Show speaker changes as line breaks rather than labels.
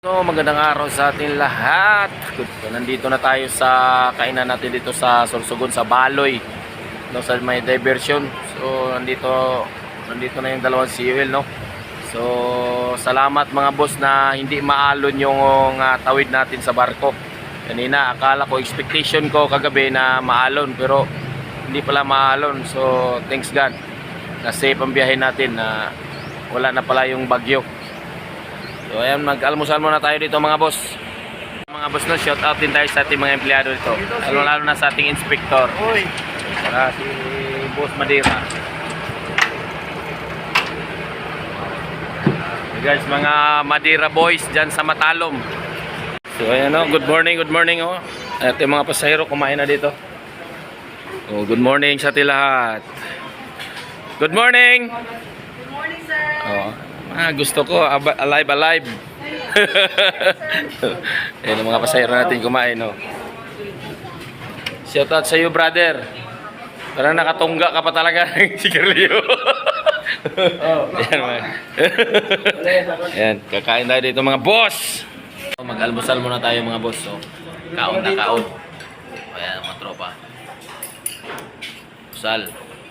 So, magandang araw sa ating lahat. So, nandito na tayo sa kainan natin dito sa Sorsogon sa Baloy, no, sa may diversion. So, nandito na yung dalawang siwil, no. So, salamat mga boss na hindi maalon yung tawid natin sa barko. Kanina akala ko, expectation ko kagabi na maalon, pero hindi pala maalon. So, thanks God na safe ang biyahe natin, na wala na pala yung bagyo. So ayan, mag-almusal muna tayo dito mga boss. Mga boss, no, shout out din tayo sa ating mga empleyado dito. Lalo na sa ating inspector. Saka si Boss Madira. So guys, mga Madira boys dyan sa Matalom. So ayan, no, good morning oh. At yung mga pasahero kumain na dito. So, good morning sa ating lahat. Good morning.
Good morning, sir.
Gusto ko alive. Ayan ang mga pasahero natin kumain, no. Shout out sa iyo, brother. Parang nakatungga ka pa talaga ng sigarilyo. Ayan, kakain tayo dito mga boss. Mag-almusal muna tayo mga boss. So, kaon na kaon. Ayan mga tropa. Sal.